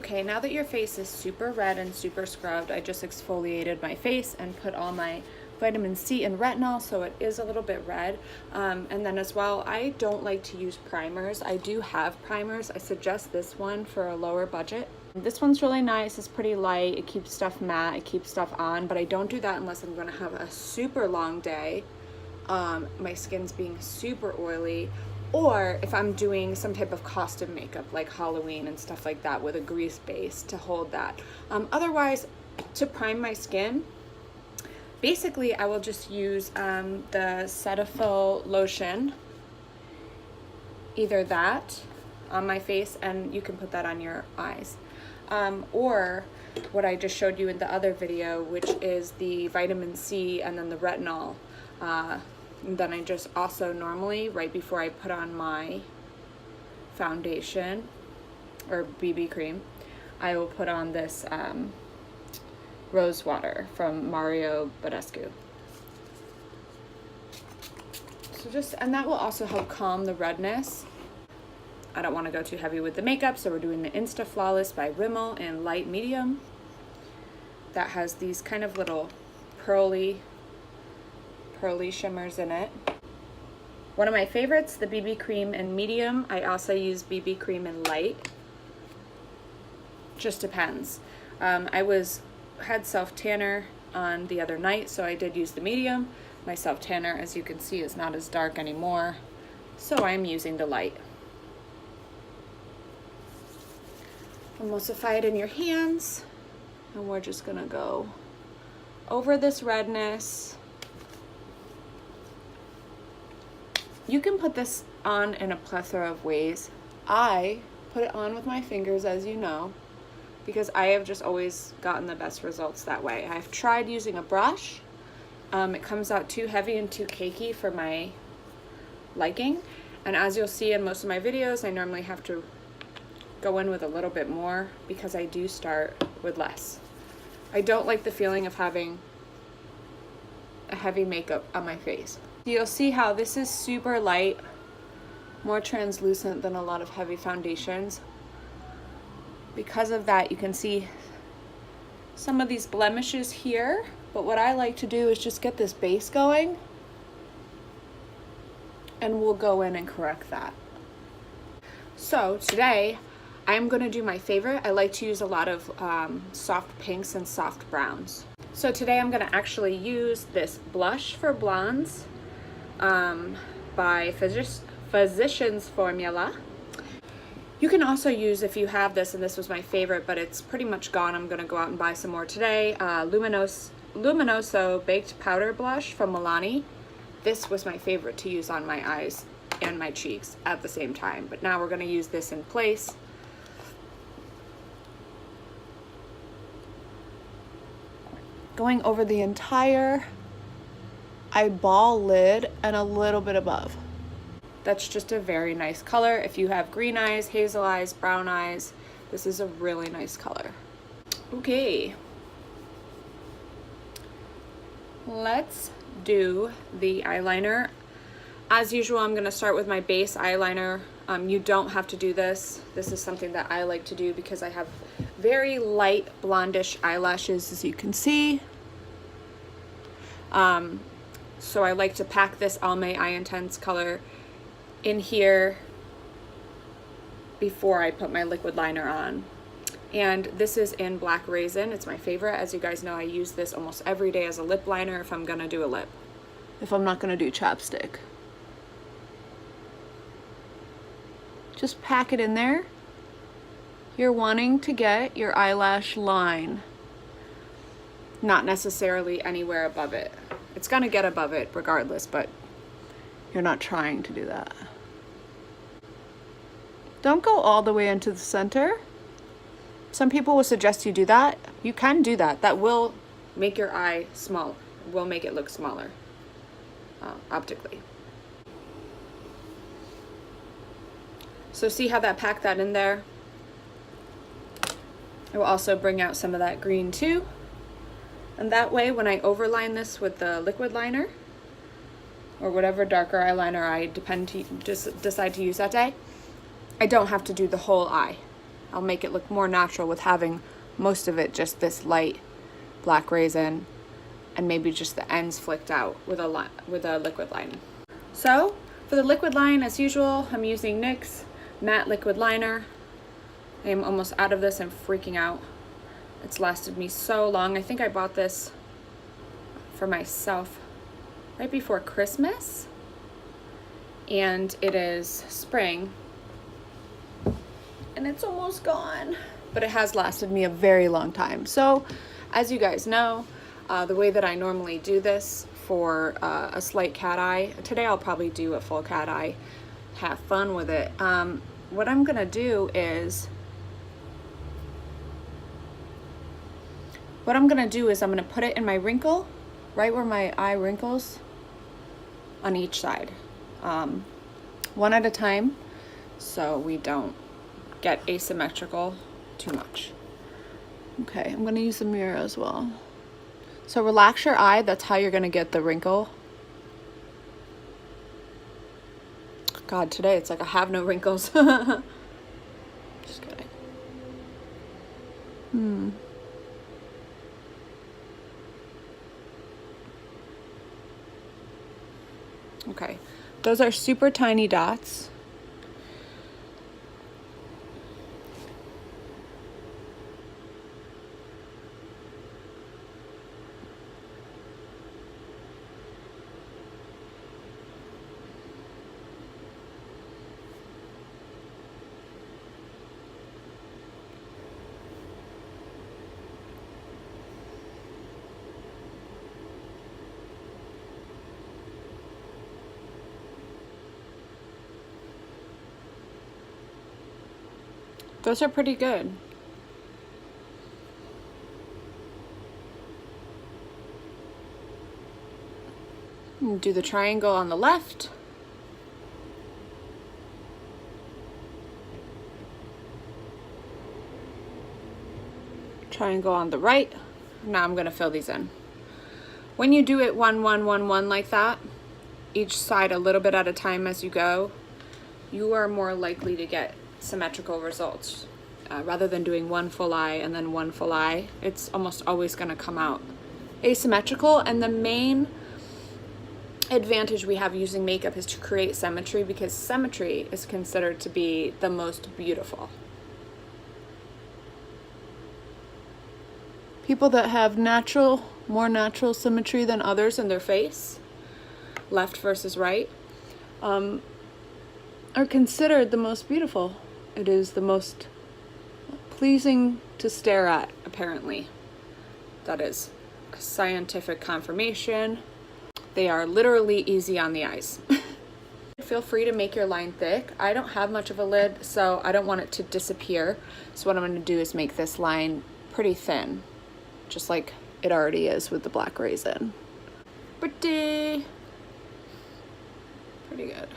Okay, now that your face is super red and super scrubbed, I just exfoliated my face and put all my vitamin C and retinol, so it is a little bit red. And then as well, I don't like to use primers. I do have primers. I suggest this one for a lower budget. This one's really nice. It's pretty light. It keeps stuff matte. It keeps stuff on, but I don't do that unless I'm going to have a super long day. My skin's being super oily, or if I'm doing some type of costume makeup like Halloween and stuff like that with a grease base to hold that. Otherwise, to prime my skin, basically I will just use the Cetaphil lotion, either that on my face, and you can put that on your eyes, or what I just showed you in the other video, which is the vitamin C and then the retinol. And then I just also normally, right before I put on my foundation or BB cream, I will put on this rose water from Mario Badescu. So and that will also help calm the redness. I don't want to go too heavy with the makeup, so we're doing the Insta Flawless by Rimmel in light medium. That has these kind of little pearly shimmers in it. One of my favorites, the BB cream in medium. I also use BB cream in light. Just depends. I had self tanner on the other night, so I did use the medium. My self tanner, as you can see, is not as dark anymore, so I'm using the light. Emulsify it in your hands, and we're just gonna go over this redness. You can put this on in a plethora of ways. I put it on with my fingers, as you know, because I have just always gotten the best results that way. I've tried using a brush. It comes out too heavy and too cakey for my liking. And as you'll see in most of my videos, I normally have to go in with a little bit more because I do start with less. I don't like the feeling of having a heavy makeup on my face. You'll see how this is super light, more translucent than a lot of heavy foundations. Because of that, you can see some of these blemishes here, but what I like to do is just get this base going, and we'll go in and correct that. So today, I'm gonna do my favorite. I like to use a lot of soft pinks and soft browns. So today I'm gonna actually use this blush for blondes by Physicians Formula. You can also use, if you have this, and this was my favorite, but it's pretty much gone. I'm gonna go out and buy some more today. Luminoso Baked Powder Blush from Milani. This was my favorite to use on my eyes and my cheeks at the same time, but now we're gonna use this in place. Going over the entire eyeball lid and a little bit above. That's just a very nice color. If you have green eyes, hazel eyes, brown eyes, this is a really nice color. Okay, let's do the eyeliner. As usual, I'm gonna start with my base eyeliner. You don't have to do this. This is something that I like to do because I have very light blondish eyelashes, as you can see. So I like to pack this Almay Eye Intense color in here before I put my liquid liner on. And this is in Black Raisin. It's my favorite. As you guys know, I use this almost every day as a lip liner if I'm gonna do a lip. If I'm not gonna do chapstick. Just pack it in there. You're wanting to get your eyelash line, not necessarily anywhere above it. It's gonna get above it regardless, but you're not trying to do that. Don't go all the way into the center. Some people will suggest you do that. You can do that. That will make your eye small, will make it look smaller optically. So see how that packed that in there? It will also bring out some of that green too. And that way, when I overline this with the liquid liner, or whatever darker eyeliner I decide to use that day, I don't have to do the whole eye. I'll make it look more natural with having most of it just this light black raisin and maybe just the ends flicked out with a liquid line. So for the liquid line, as usual, I'm using NYX matte liquid liner. I am almost out of this. I'm freaking out. It's lasted me so long. I think I bought this for myself right before Christmas, and it is spring and it's almost gone, but it has lasted me a very long time. So as you guys know, the way that I normally do this for a slight cat eye, today I'll probably do a full cat eye, have fun with it. What I'm gonna do is I'm gonna put it in my wrinkle, right where my eye wrinkles, on each side, one at a time, so we don't get asymmetrical too much. Okay, I'm gonna use the mirror as well. So relax your eye, that's how you're gonna get the wrinkle. God, today it's like I have no wrinkles. Just kidding. Okay, those are super tiny dots. Those are pretty good. Do the triangle on the left. Triangle on the right. Now I'm gonna fill these in. When you do it 1, 1, 1, 1 like that, each side a little bit at a time as you go, you are more likely to get symmetrical results. Rather than doing one full eye and then one full eye, it's almost always going to come out asymmetrical. And the main advantage we have using makeup is to create symmetry, because symmetry is considered to be the most beautiful. People that have more natural symmetry than others in their face, left versus right, are considered the most beautiful. It is the most pleasing to stare at, apparently. That is a scientific confirmation. They are literally easy on the eyes. Feel free to make your line thick. I don't have much of a lid, so I don't want it to disappear. So what I'm going to do is make this line pretty thin, just like it already is with the black raisin. Pretty good.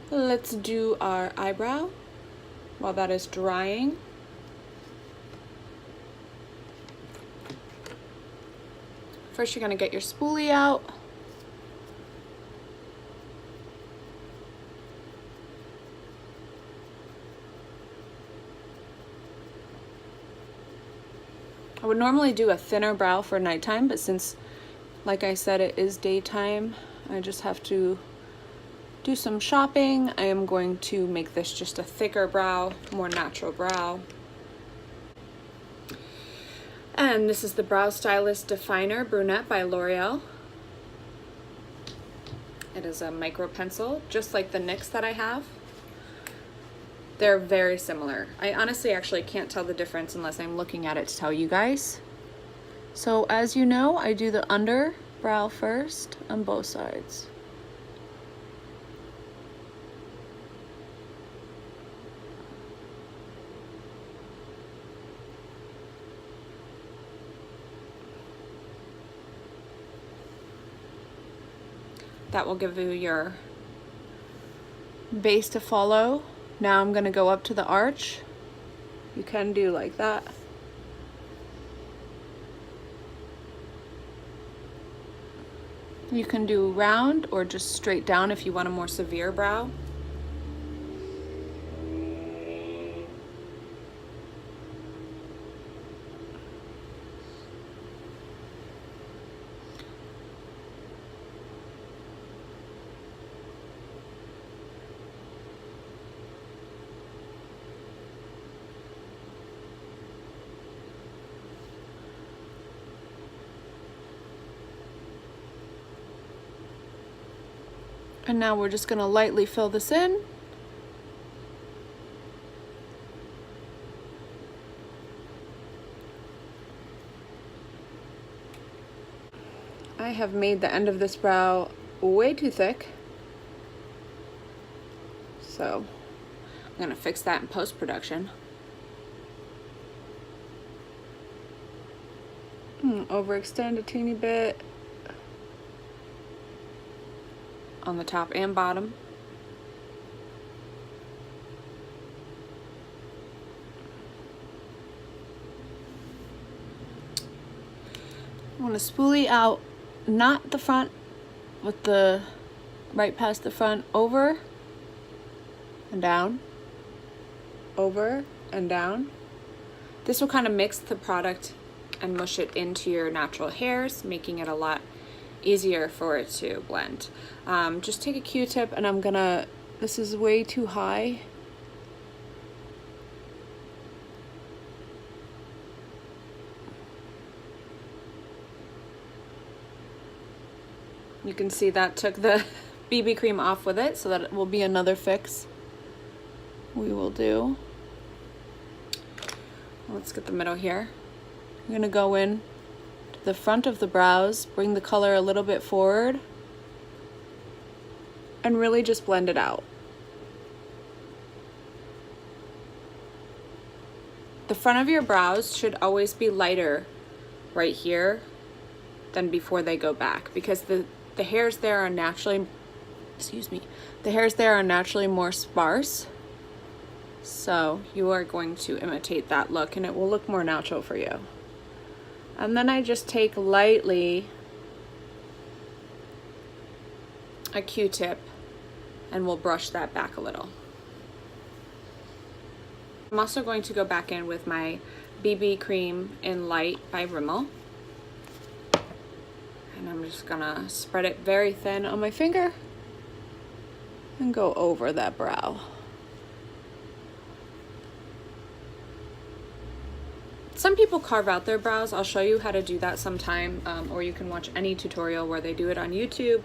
Let's do our eyebrow while that is drying. First, you're going to get your spoolie out. I would normally do a thinner brow for nighttime, but since, like I said, it is daytime, I just have to do some shopping. I am going to make this just a thicker brow, more natural brow. And this is the Brow Stylist Definer Brunette by L'Oreal. It is a micro pencil, just like the NYX that I have. They're very similar. I honestly actually can't tell the difference unless I'm looking at it to tell you guys. So as you know, I do the under brow first on both sides. That will give you your base to follow. Now I'm going to go up to the arch You can do like that. You can do round or just straight down if you want a more severe brow. And now we're just gonna lightly fill this in. I have made the end of this brow way too thick, so I'm gonna fix that in post-production. Overextend a teeny bit on the top and bottom. I want to spoolie out, not the front, with the right past the front, over and down, over and down. This will kind of mix the product and mush it into your natural hairs, making it a lot easier for it to blend. Just take a Q-tip and I'm gonna, this is way too high. You can see that took the BB cream off with it, so that will be another fix we will do. Let's get the middle here. I'm gonna go in to the front of the brows, bring the color a little bit forward, and really just blend it out. The front of your brows should always be lighter right here than before they go back, because the hairs there are naturally, the hairs there are naturally more sparse. So you are going to imitate that look and it will look more natural for you. And then I just take lightly a Q-tip and we'll brush that back a little. I'm also going to go back in with my BB cream in Light by Rimmel. And I'm just gonna spread it very thin on my finger and go over that brow. Some people carve out their brows. I'll show you how to do that sometime, or you can watch any tutorial where they do it on YouTube.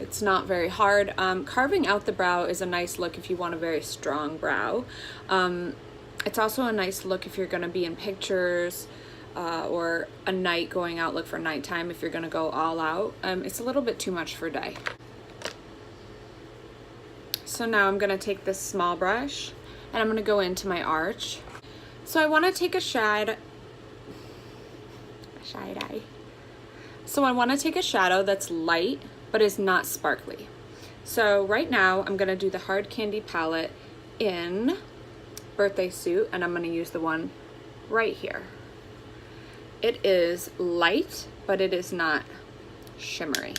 It's not very hard. Carving out the brow is a nice look if you want a very strong brow. It's also a nice look if you're gonna be in pictures, or a night going out, look for nighttime if you're gonna go all out. It's a little bit too much for day. So now I'm gonna take this small brush and I'm gonna go into my arch. So I wanna take a shadow that's light but is not sparkly. So right now I'm gonna do the Hard Candy palette in Birthday Suit, and I'm gonna use the one right here. It is light, but it is not shimmery.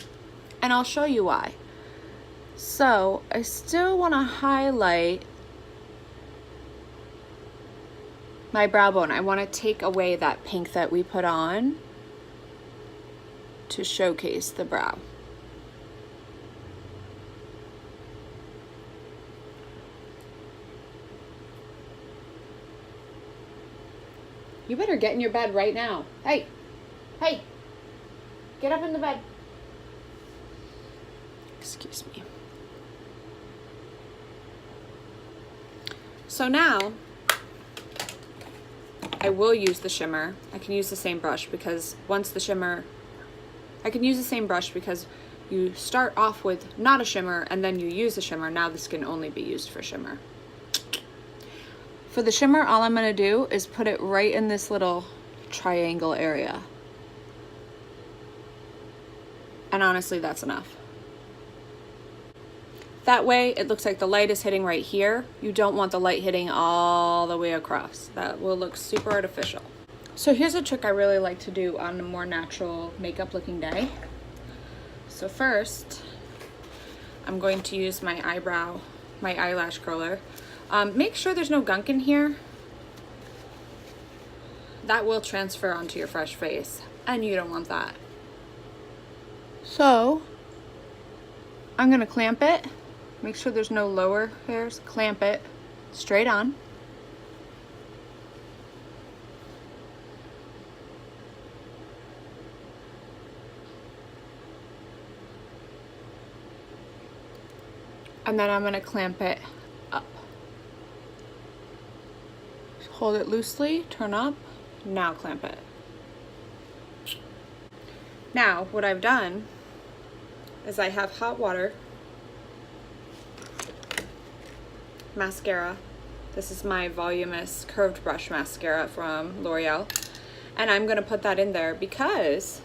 And I'll show you why. So I still wanna highlight my brow bone. I wanna take away that pink that we put on to showcase the brow. You better get in your bed right now. Hey, hey, get up in the bed. Excuse me. So now, I will use the shimmer. I can use the same brush because I can use the same brush because you start off with not a shimmer and then you use the shimmer. Now this can only be used for shimmer. For the shimmer, all I'm gonna do is put it right in this little triangle area. And honestly, that's enough. That way it looks like the light is hitting right here. You don't want the light hitting all the way across. That will look super artificial. So here's a trick I really like to do on a more natural makeup looking day. So first, I'm going to use my eyelash curler. Make sure there's no gunk in here. That will transfer onto your fresh face, and you don't want that. So I'm gonna clamp it. Make sure there's no lower hairs. Clamp it straight on. And then I'm gonna clamp it up. Hold it loosely, turn up, now clamp it. Now, what I've done is I have hot water, mascara. This is my Voluminous Curved Brush Mascara from L'Oreal. And I'm gonna put that in there because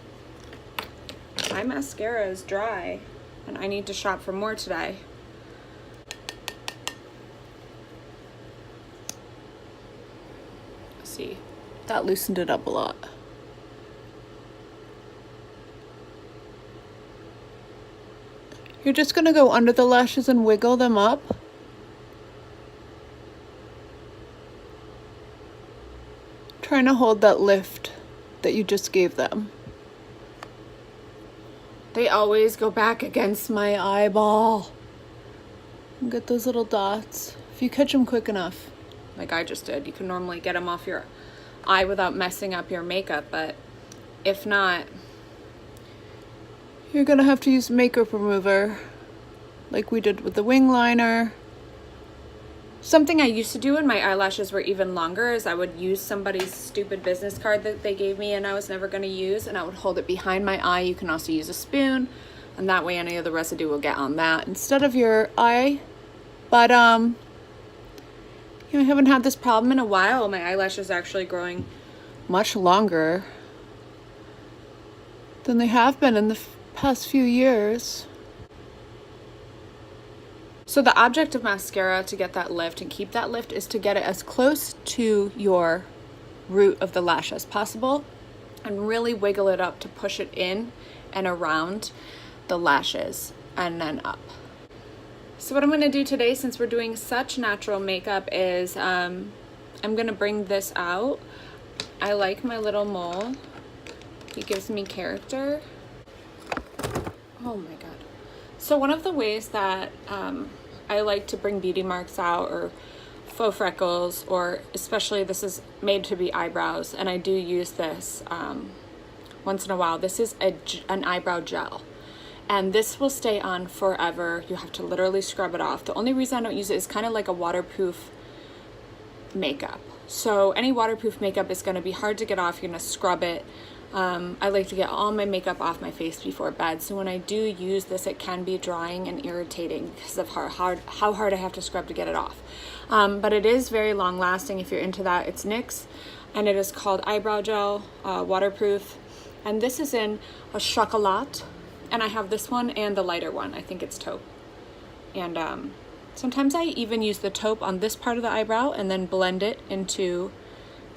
my mascara is dry and I need to shop for more today. See, that loosened it up a lot. You're just gonna go under the lashes and wiggle them up. Trying to hold that lift that you just gave them. They always go back against my eyeball. And get those little dots. If you catch them quick enough, like I just did, you can normally get them off your eye without messing up your makeup, but if not, you're gonna have to use makeup remover like we did with the wing liner. Something I used to do when my eyelashes were even longer is I would use somebody's stupid business card that they gave me and I was never gonna use, and I would hold it behind my eye. You can also use a spoon, and that way any of the residue will get on that instead of your eye. But I haven't had this problem in a while. My eyelashes are actually growing much longer than they have been in the past few years. So the object of mascara to get that lift and keep that lift is to get it as close to your root of the lash as possible and really wiggle it up to push it in and around the lashes and then up. So what I'm going to do today, since we're doing such natural makeup, is I'm going to bring this out. I like my little mole. He gives me character. Oh my god. So one of the ways that I like to bring beauty marks out, or faux freckles, or especially this is made to be eyebrows, and I do use this once in a while. This is an eyebrow gel. And this will stay on forever. You have to literally scrub it off. The only reason I don't use it is kind of like a waterproof makeup. So any waterproof makeup is going to be hard to get off. You're going to scrub it. I like to get all my makeup off my face before bed. So when I do use this, it can be drying and irritating because of how hard I have to scrub to get it off. But it is very long lasting if you're into that. It's NYX, and it is called Eyebrow Gel, waterproof. And this is in a chocolat. And I have this one and the lighter one. I think it's taupe. And sometimes I even use the taupe on this part of the eyebrow and then blend it into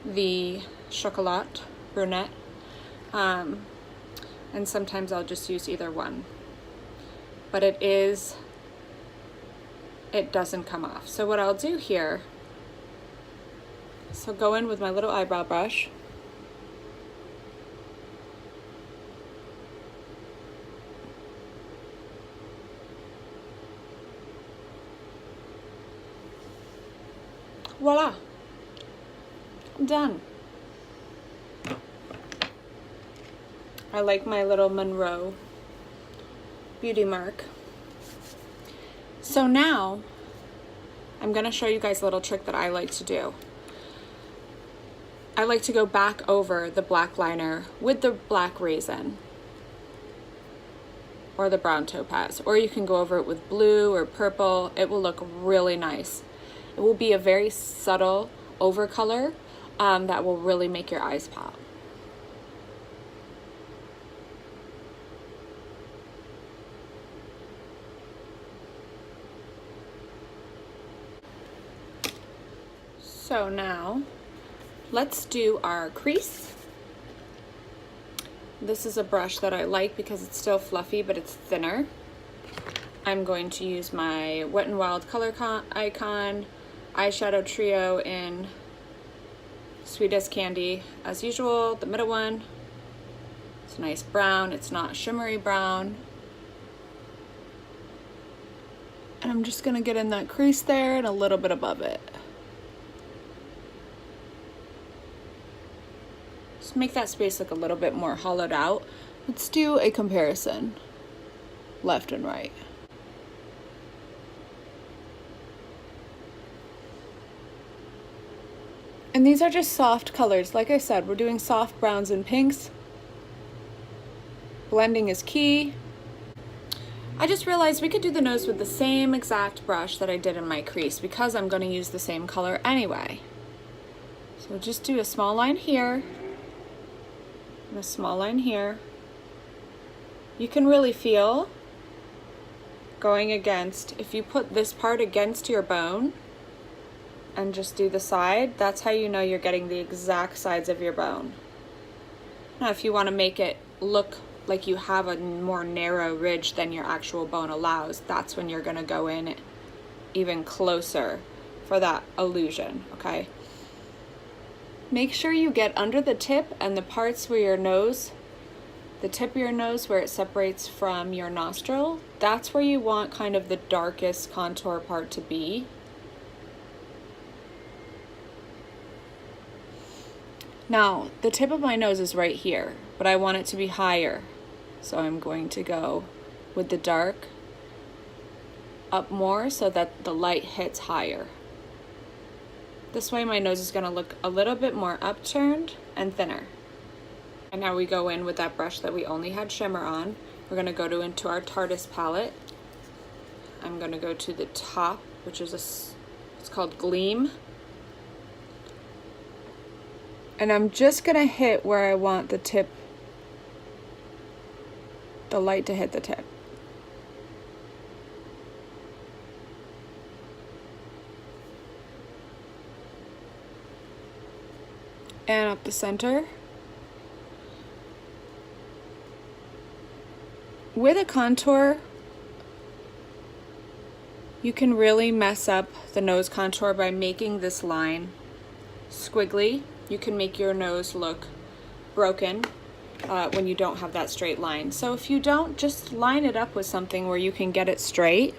the chocolat brunette. And sometimes I'll just use either one. But it doesn't come off. So what I'll do here, so go in with my little eyebrow brush. Voila, I'm done. I like my little Monroe beauty mark. So now I'm gonna show you guys a little trick that I like to do. I like to go back over the black liner with the black raisin or the brown topaz, or you can go over it with blue or purple. It will look really nice. It will be a very subtle over color that will really make your eyes pop. So now let's do our crease. This is a brush that I like because it's still fluffy, but it's thinner. I'm going to use my Wet n Wild Color Icon eyeshadow trio in Sweet as Candy, as usual. The middle one, it's a nice brown, it's not shimmery brown. And I'm just gonna get in that crease there and a little bit above it. Just make that space look a little bit more hollowed out. Let's do a comparison, left and right. And these are just soft colors. Like I said, we're doing soft browns and pinks. Blending is key. I just realized we could do the nose with the same exact brush that I did in my crease because I'm going to use the same color anyway. So just do a small line here and a small line here. You can really feel going against, if you put this part against your bone and just do the side, that's how you know you're getting the exact sides of your bone. Now if you want to make it look like you have a more narrow ridge than your actual bone allows, that's when you're going to go in even closer for that illusion, okay? Make sure you get under the tip and the parts where your nose, the tip of your nose where it separates from your nostril, that's where you want kind of the darkest contour part to be. Now, the tip of my nose is right here, but I want it to be higher. So I'm going to go with the dark up more so that the light hits higher. This way my nose is going to look a little bit more upturned and thinner. And now we go in with that brush that we only had shimmer on. We're going to go into our Tarteist palette. I'm going to go to the top, which is it's called Gleam. And I'm just going to hit where I want the tip, the light to hit the tip. And up the center. With a contour, you can really mess up the nose contour by making this line squiggly. You can make your nose look broken when you don't have that straight line. So if you don't, just line it up with something where you can get it straight.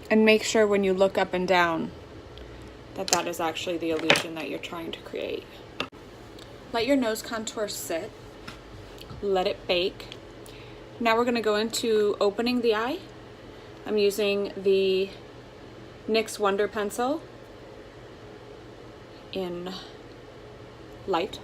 And make sure when you look up and down that that is actually the illusion that you're trying to create. Let your nose contour sit. Let it bake. Now we're going to go into opening the eye. I'm using the NYX Wonder Pencil in light.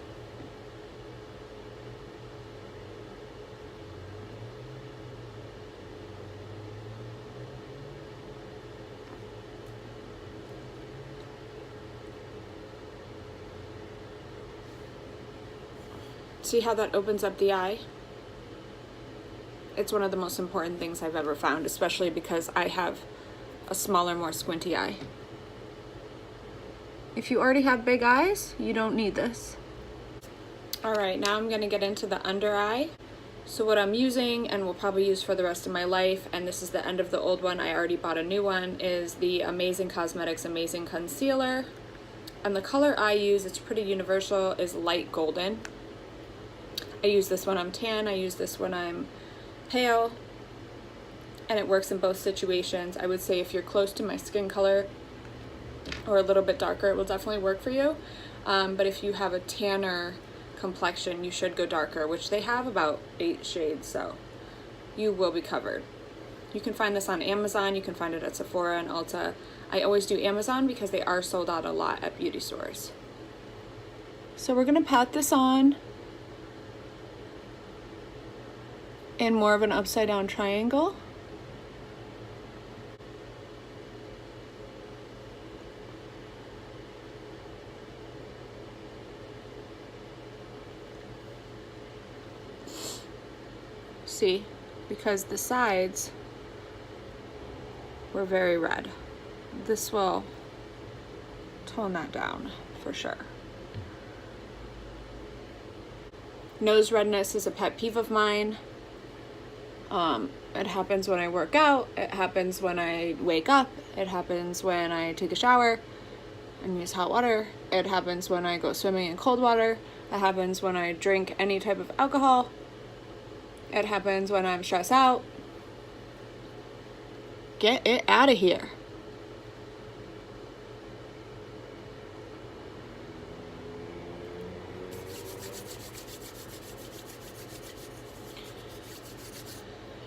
See how that opens up the eye? It's one of the most important things I've ever found, especially because I have a smaller, more squinty eye. If you already have big eyes, you don't need this. All right, now I'm gonna get into the under eye. So what I'm using, and will probably use for the rest of my life, and this is the end of the old one, I already bought a new one, is the Amazing Cosmetics Amazing Concealer. And the color I use, it's pretty universal, is light golden. I use this when I'm tan, I use this when I'm pale, and it works in both situations. I would say if you're close to my skin color or a little bit darker, it will definitely work for you. But if you have a tanner complexion, you should go darker, which they have about 8 shades, so you will be covered. You can find this on Amazon, you can find it at Sephora and Ulta. I always do Amazon because they are sold out a lot at beauty stores. So we're gonna pat this on in more of an upside down triangle. See, because the sides were very red. this will tone that down for sure. Nose redness is a pet peeve of mine. It happens when I work out, it happens when I wake up, it happens when I take a shower and use hot water, it happens when I go swimming in cold water, it happens when I drink any type of alcohol, it happens when I'm stressed out. Get it out of here.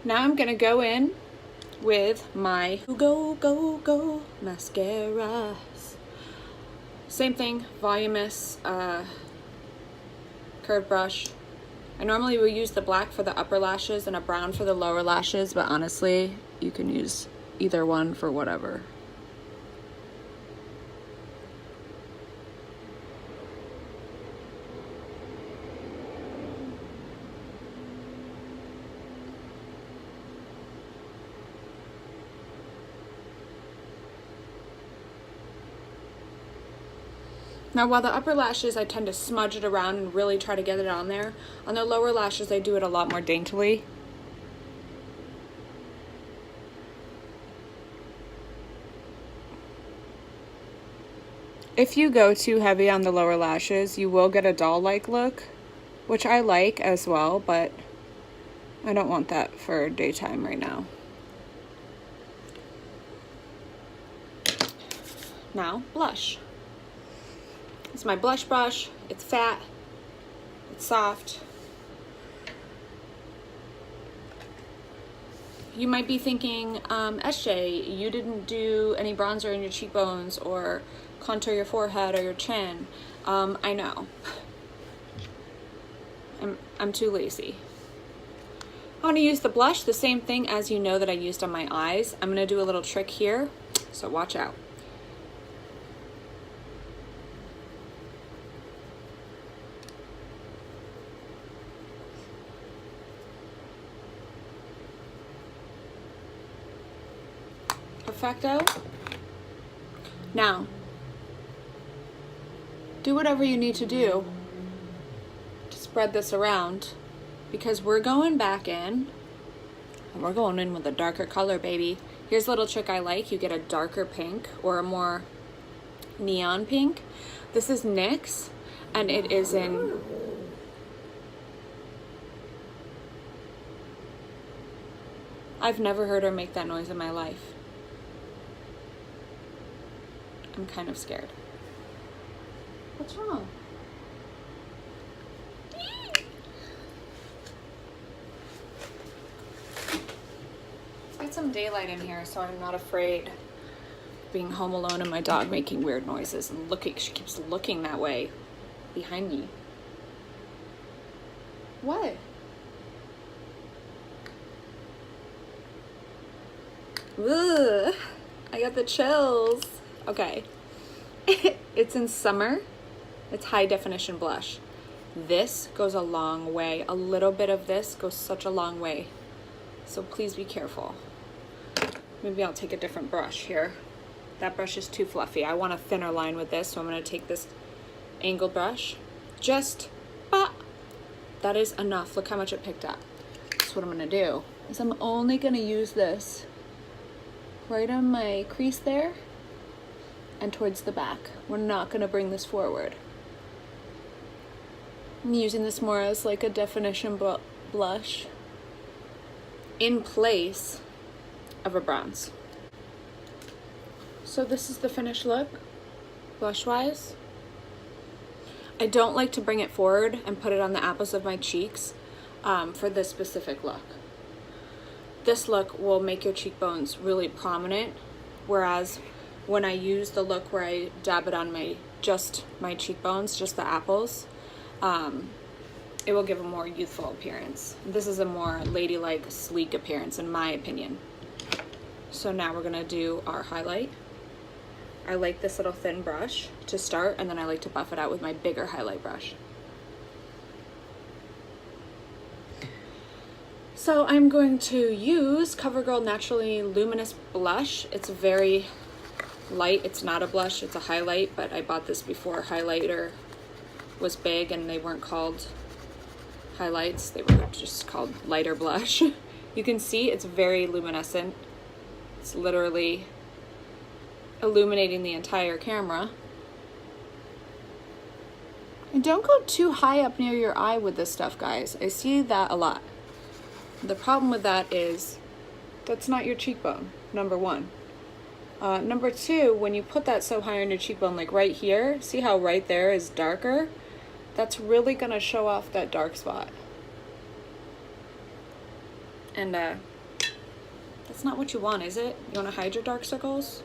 Now I'm gonna go in with my Go mascara. Same thing, voluminous curved brush. I normally will use the black for the upper lashes and a brown for the lower lashes, but honestly, you can use either one for whatever. Now, while the upper lashes, I tend to smudge it around and really try to get it on there. On the lower lashes, I do it a lot more daintily. If you go too heavy on the lower lashes, you will get a doll-like look, which I like as well, but I don't want that for daytime right now. Now, blush. It's my blush brush. It's fat, it's soft. You might be thinking, SJ, you didn't do any bronzer in your cheekbones or contour your forehead or your chin. I know. I'm too lazy. I want to use the blush, the same thing as you know that I used on my eyes. I'm going to do a little trick here, so watch out. Perfecto. Now, do whatever you need to do to spread this around, because we're going back in and we're going in with a darker color, baby. Here's a little trick I like. You get a darker pink or a more neon pink. This is NYX and it is in I've never heard her make that noise in my life. I'm kind of scared. What's wrong? Let's get some daylight in here so I'm not afraid of being home alone and my dog making weird noises and looking. She keeps looking that way behind me. What? Ugh, I got the chills. Okay. It's in Summer. It's high definition blush. This goes a long way. A little bit of this goes such a long way. So please be careful. Maybe I'll take a different brush here. That brush is too fluffy. I want a thinner line with this, so I'm going to take this angled brush. Just, that is enough. Look how much it picked up. So what I'm going to do is I'm only going to use this right on my crease there and towards the back. We're not going to bring this forward. I'm using this more as like a definition blush in place of a bronze. So this is the finished look, blush wise. I don't like to bring it forward and put it on the apples of my cheeks for this specific look. This look will make your cheekbones really prominent, whereas when I use the look where I dab it on just my cheekbones, just the apples, it will give a more youthful appearance. This is a more ladylike, sleek appearance in my opinion. So now we're gonna do our highlight. I like this little thin brush to start, and then I like to buff it out with my bigger highlight brush. So I'm going to use CoverGirl Naturally Luminous Blush. It's very light. It's not a blush, it's a highlight, but I bought this before highlighter was big and they weren't called highlights, they were just called lighter blush. You can see it's very luminescent. It's literally illuminating the entire camera. And don't go too high up near your eye with this stuff, guys. I see that a lot. The problem with that is that's not your cheekbone, number one. Number two, when you put that so high on your cheekbone, like right here, see how right there is darker? That's really gonna show off that dark spot. And that's not what you want, is it? You wanna hide your dark circles?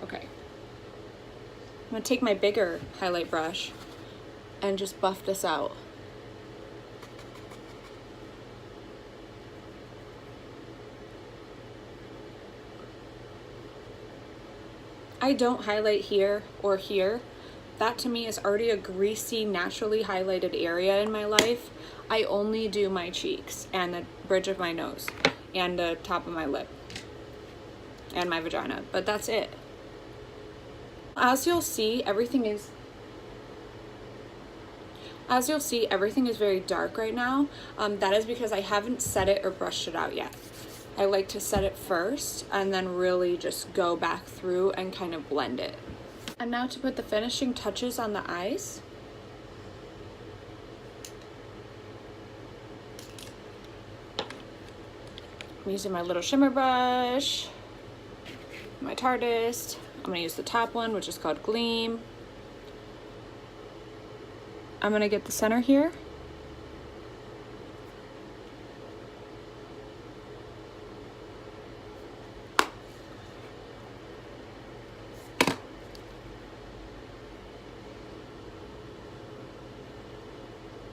Okay. I'm gonna take my bigger highlight brush and just buff this out. I don't highlight here or here. That to me is already a greasy, naturally highlighted area in my life. I only do my cheeks and the bridge of my nose and the top of my lip and my vagina, but that's it. As you'll see, everything is very dark right now. That is because I haven't set it or brushed it out yet. I like to set it first and then really just go back through and kind of blend it. And now to put the finishing touches on the eyes. I'm using my little shimmer brush, my Tartist. I'm gonna use the top one, which is called Gleam. I'm gonna get the center here.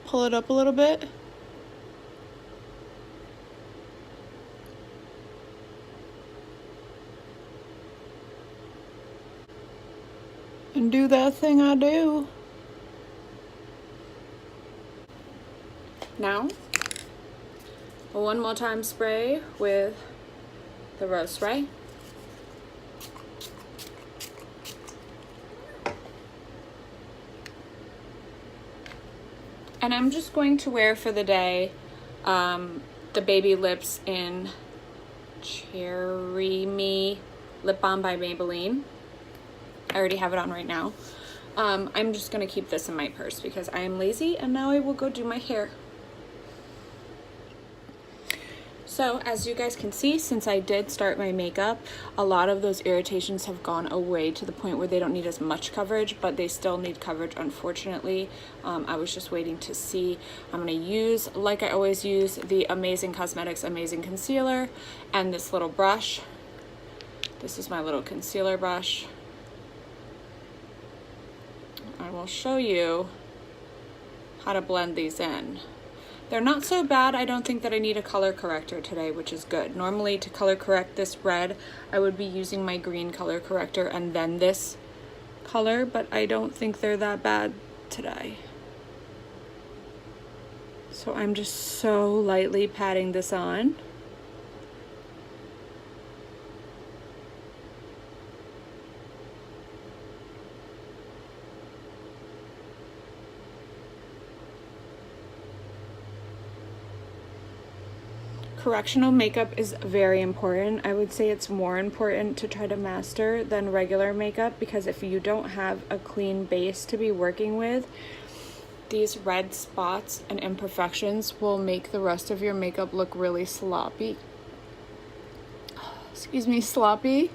Pull it up a little bit. And do that thing I do. Now, one more time spray with the Rose Spray. And I'm just going to wear for the day the Baby Lips in Cherry Me Lip Balm by Maybelline. I already have it on right now. I'm just gonna keep this in my purse because I am lazy, and now I will go do my hair. So as you guys can see, since I did start my makeup, a lot of those irritations have gone away to the point where they don't need as much coverage, but they still need coverage, unfortunately. I was just waiting to see. I'm gonna use, like I always use, the Amazing Cosmetics Amazing Concealer and this little brush. This is my little concealer brush. I will show you how to blend these in. They're not so bad. I don't think that I need a color corrector today, which is good. Normally to color correct this red, I would be using my green color corrector and then this color, but I don't think they're that bad today. So I'm just so lightly patting this on. Correctional makeup is very important. I would say it's more important to try to master than regular makeup, because if you don't have a clean base to be working with, these red spots and imperfections will make the rest of your makeup look really sloppy. Excuse me, sloppy.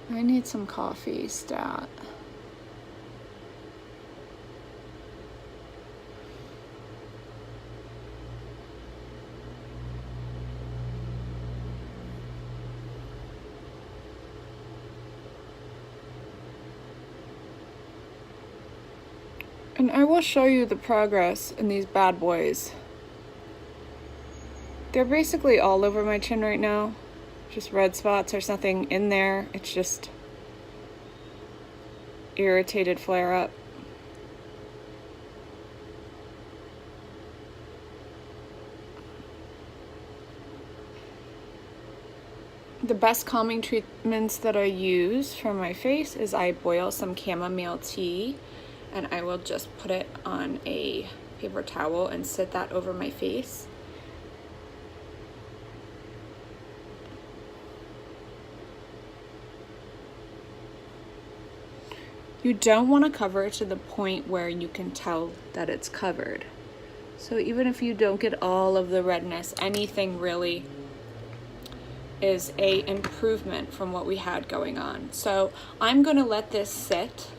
I need some coffee, stat. And I will show you the progress in these bad boys. They're basically all over my chin right now. Just red spots. There's nothing in there. It's just irritated flare up. The best calming treatments that I use for my face is I boil some chamomile tea and I will just put it on a paper towel and sit that over my face. You don't want to cover it to the point where you can tell that it's covered. So even if you don't get all of the redness, anything really is a improvement from what we had going on. So I'm going to let this sit.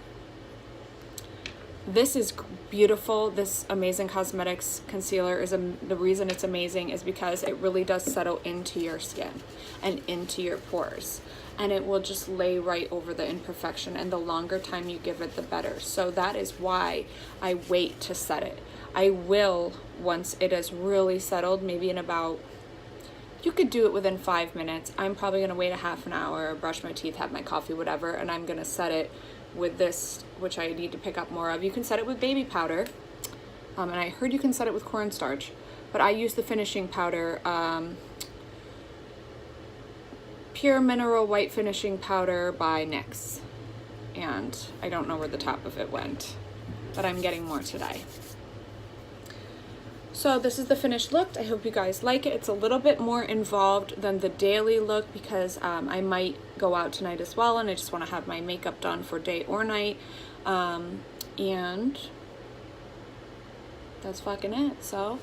This is beautiful. This Amazing Cosmetics concealer is the reason it's amazing is because it really does settle into your skin and into your pores, and it will just lay right over the imperfection, and the longer time you give it, the better. So that is why I wait to set it. I will, once it is really settled, maybe in about, you could do it within 5 minutes. I'm probably gonna wait a half an hour, brush my teeth, have my coffee, whatever, and I'm gonna set it with this, which I need to pick up more of. You can set it with baby powder, and I heard you can set it with cornstarch, but I use the finishing powder, Pure Mineral White Finishing Powder by NYX, and I don't know where the top of it went, but I'm getting more today. So this is the finished look. I hope you guys like it. It's a little bit more involved than the daily look because I might go out tonight as well, and I just want to have my makeup done for day or night. And that's fucking it. So